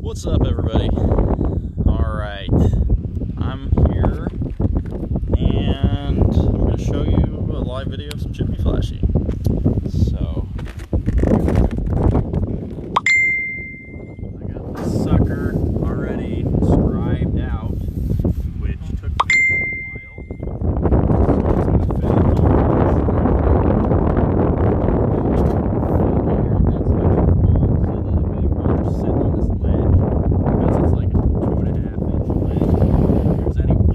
What's up, everybody? Alright, I'm here and I'm going to show you a live video of some chimney flashing. So, I got this sucker already scribed out, which took me a while. So it's going to fit in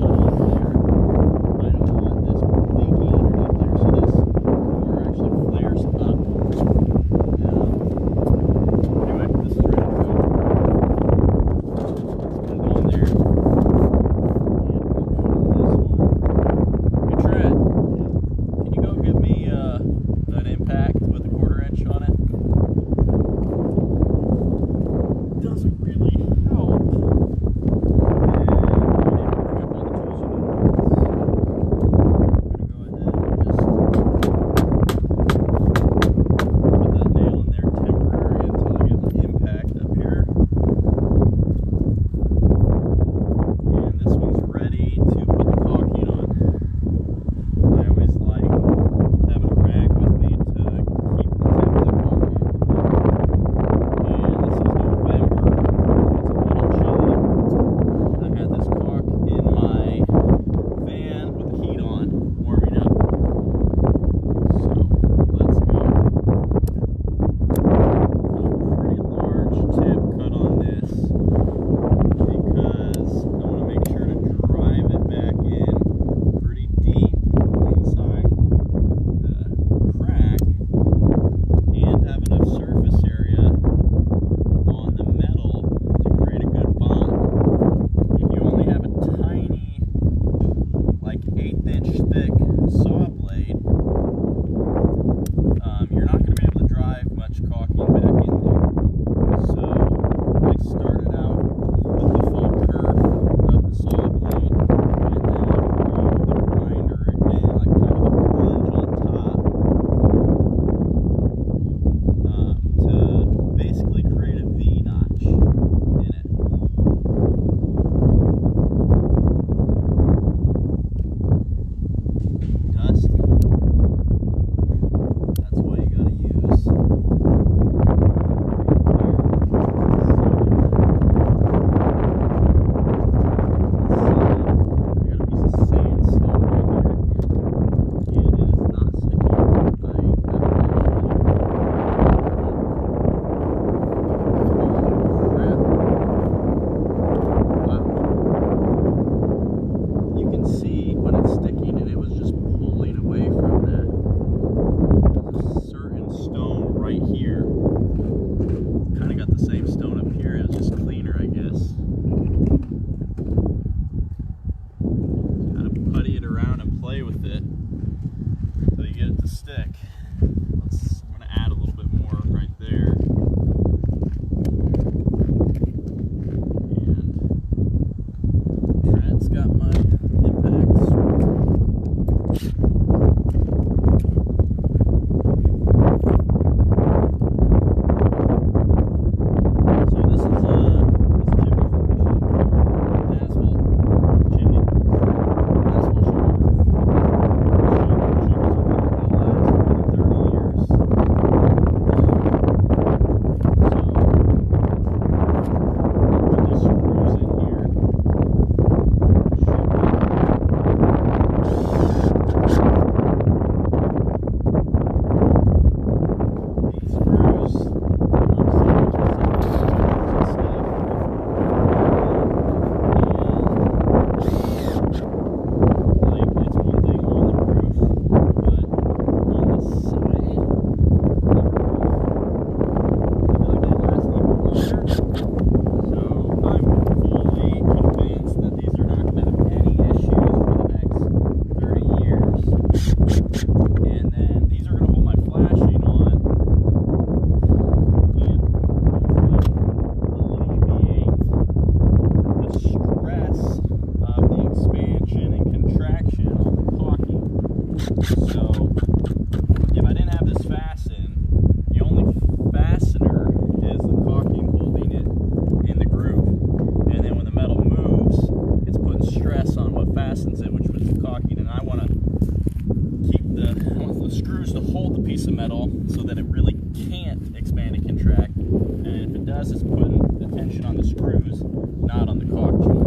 does is putting the tension on the screws, not on the caulk joint.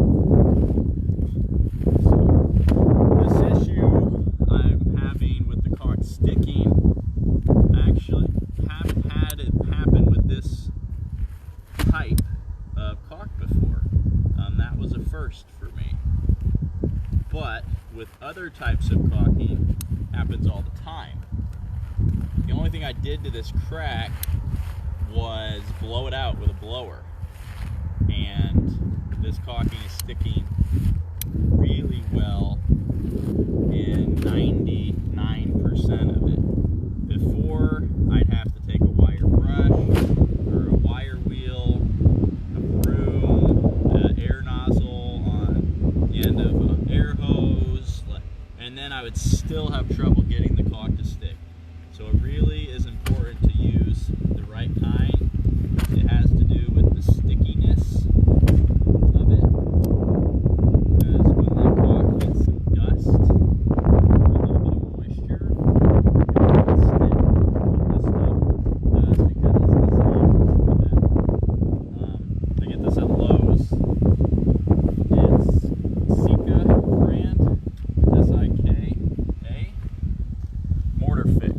So this issue I'm having with the caulk sticking, I actually haven't had it happen with this type of caulk before. That was a first for me. But with other types of caulking, it happens all the time. The only thing I did to this crack was blow it out with a blower, and this caulking is sticking really well in 99% of it. Before, I'd have to take a wire brush or a wire wheel, a broom, an air nozzle on the end of an air hose, and then I would still have trouble getting the caulk to stick. So it really is important to use the right kind. It has to do with the stickiness of it, because when that caulk gets some dust, a little bit of moisture, it can stick. This stuff does, because it's designed for that. I get this at Lowe's. It's Sika brand, S-I-K-A, mortar fix.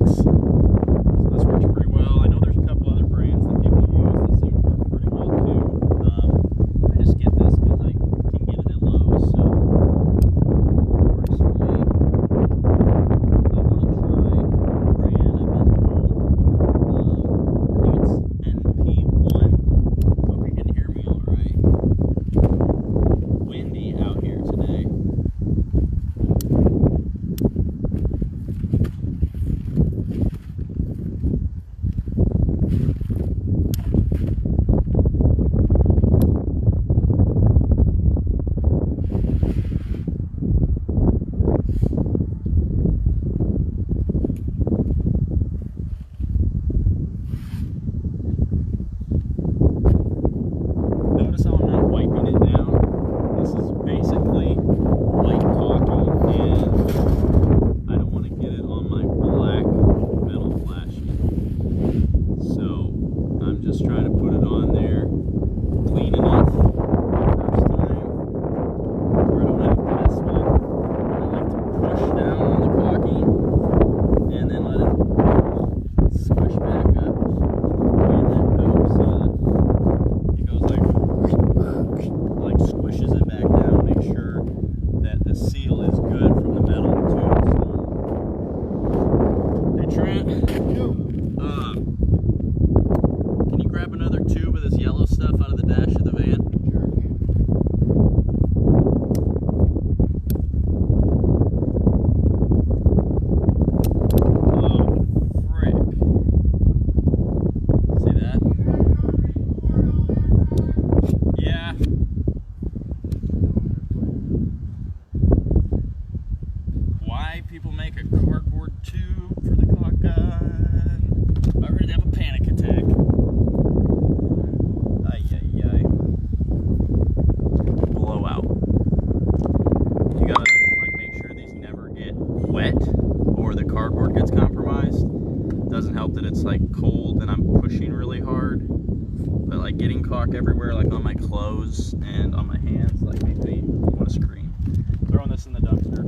People make a cardboard tube for the caulk gun. I already have a panic attack. Ay, ay, ay. Blowout. You gotta make sure these never get wet or the cardboard gets compromised. It doesn't help that it's cold and I'm pushing really hard. But getting caulk everywhere, on my clothes and on my hands, makes me want to scream. Throwing this in the dumpster.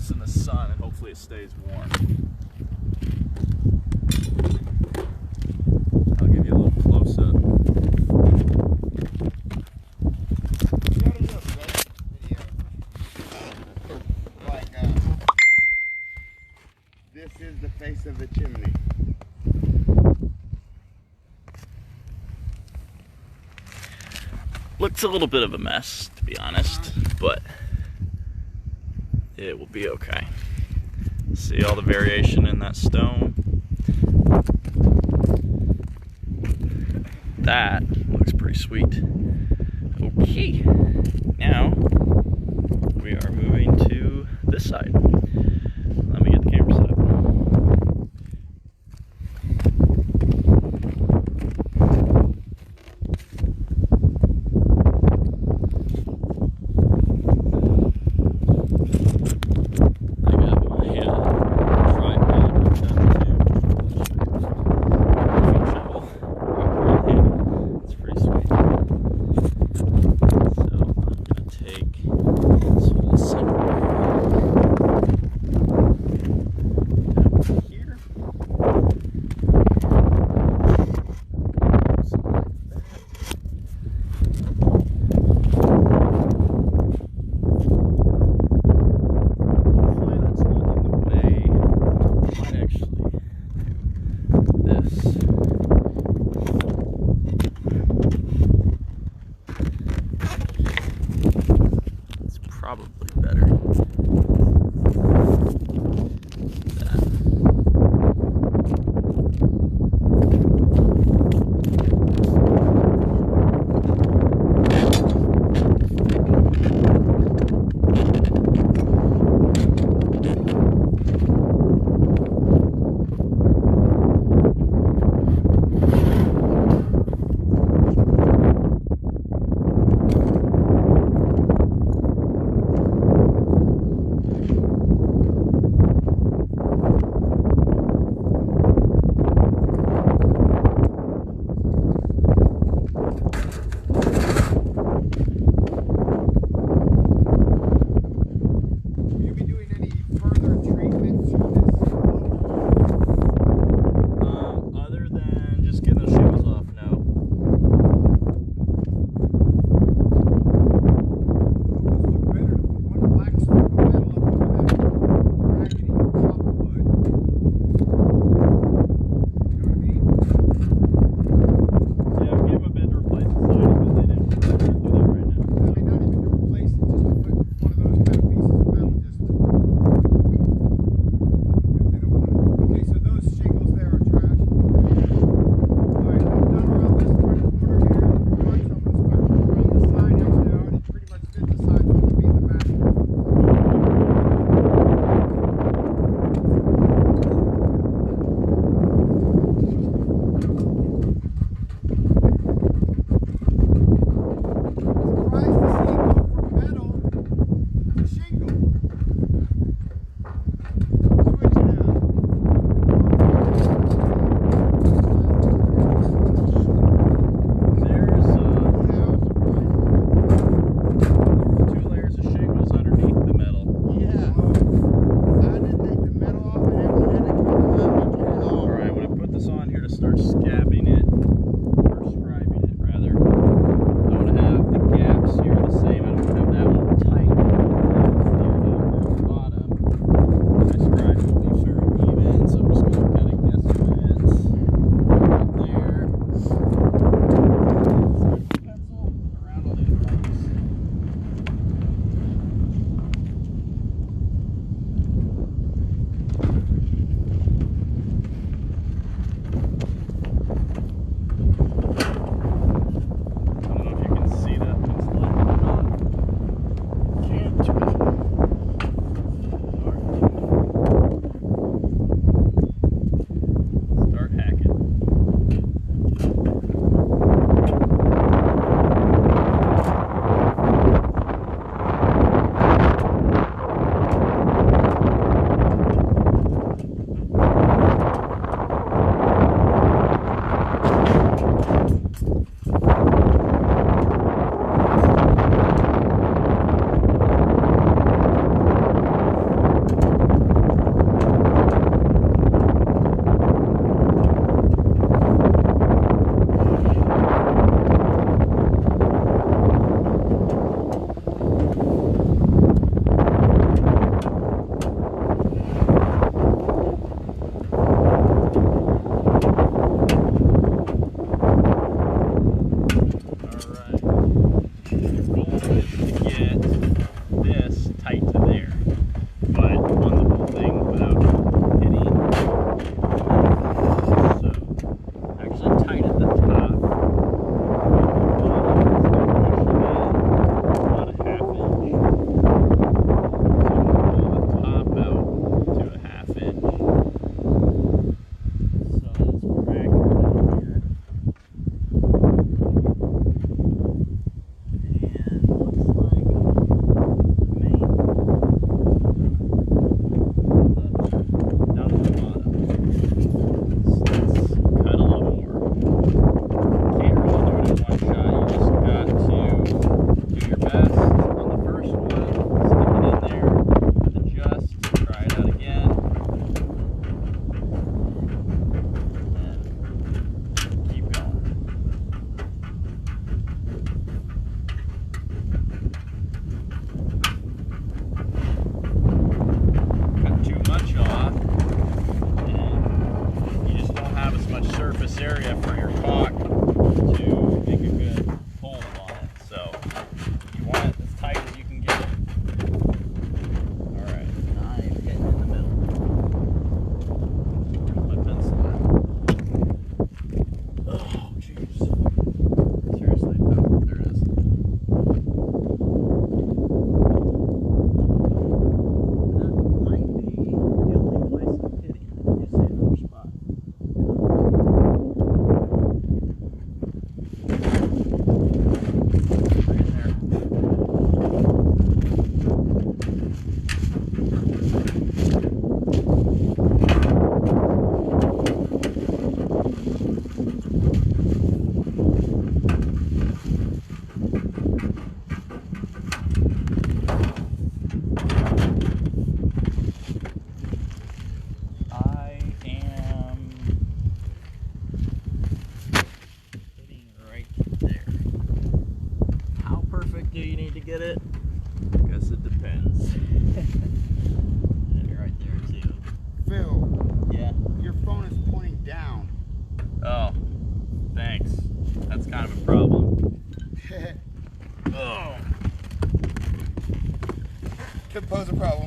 this in the sun and hopefully it stays warm. I'll give you a little close up. This is the face of the chimney. Looks a little bit of a mess, to be honest, but it will be okay. See all the variation in that stone? That looks pretty sweet. Okay, now we are moving to this side. Let me get the camera set up.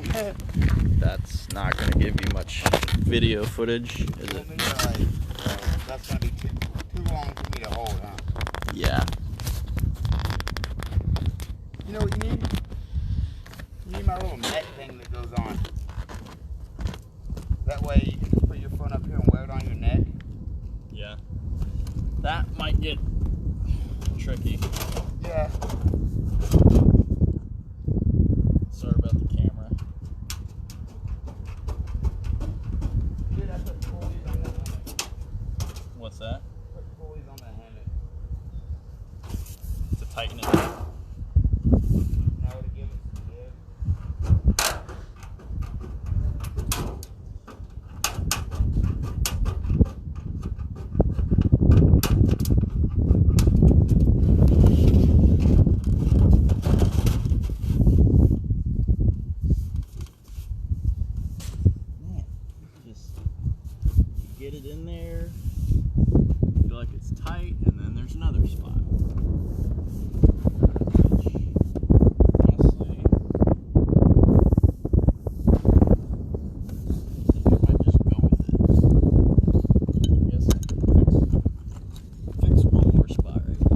Okay. That's not going to give you much video footage, is it? That's going to be too long for me to hold, huh? Yeah. You know what you need? You need my little neck thing that goes on. That way you can just put your phone up here and wear it on your neck. Yeah. That might get tricky. Yeah. Sorry about the camera. Dude, I put pulleys on the helmet. What's that? Put pulleys on the helmet. To tighten it. Now to give it some give. Get it in there, feel like it's tight, and then there's another spot. Honestly, I think I might just go with it. I guess I'll fix one more spot right here.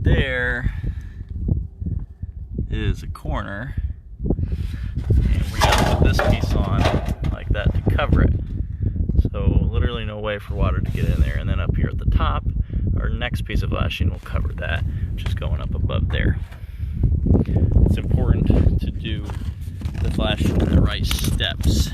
There is a corner, and we're gonna put this piece on like that to cover it. So literally no way for water to get in there. And then up here at the top, our next piece of lashing will cover that, which is going up above there. It's important to do the flashing in the right steps.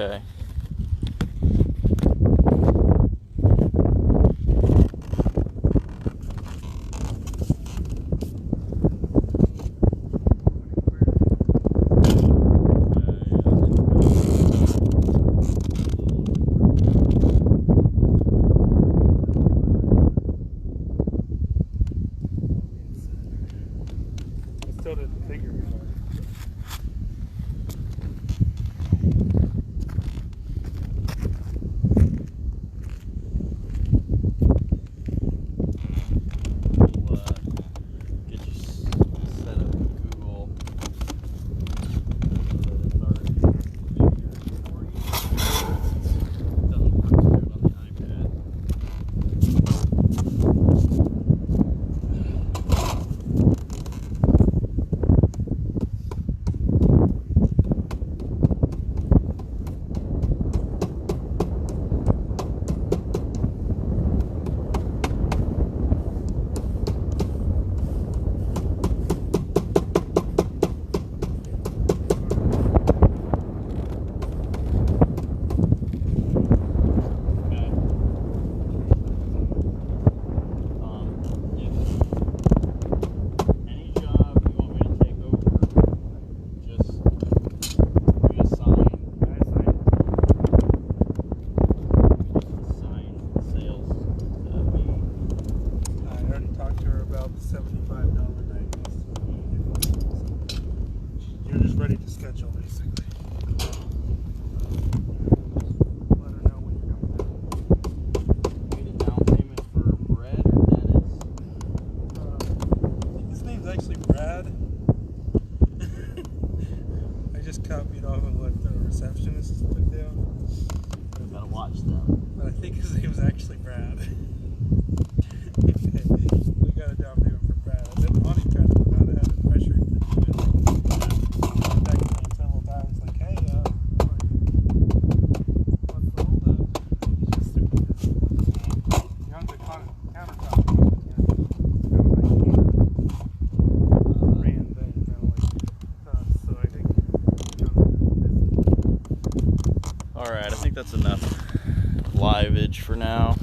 Okay. Still didn't figure it out. We'll get you set up with Google so that it's already configured for you. It doesn't work to do it on the iPad. $75 night. You're just ready to schedule, basically. Let her know when you're coming down. Made a down payment for Brett or Dennis? I think his name's actually Brad. I just copied off of what the receptionist took down. Gotta watch them. But I think his name's actually Brad. We got a down payment for Brad. And then Lonnie kind of went out and had the pressure to do it. Contacted me several times, like, hey, what's the hold up? He's just super busy. He owns a countertop company. Kind of like brand thing, kind of like us. So I think he's kind of busy. Alright, I think that's enough liveage for now.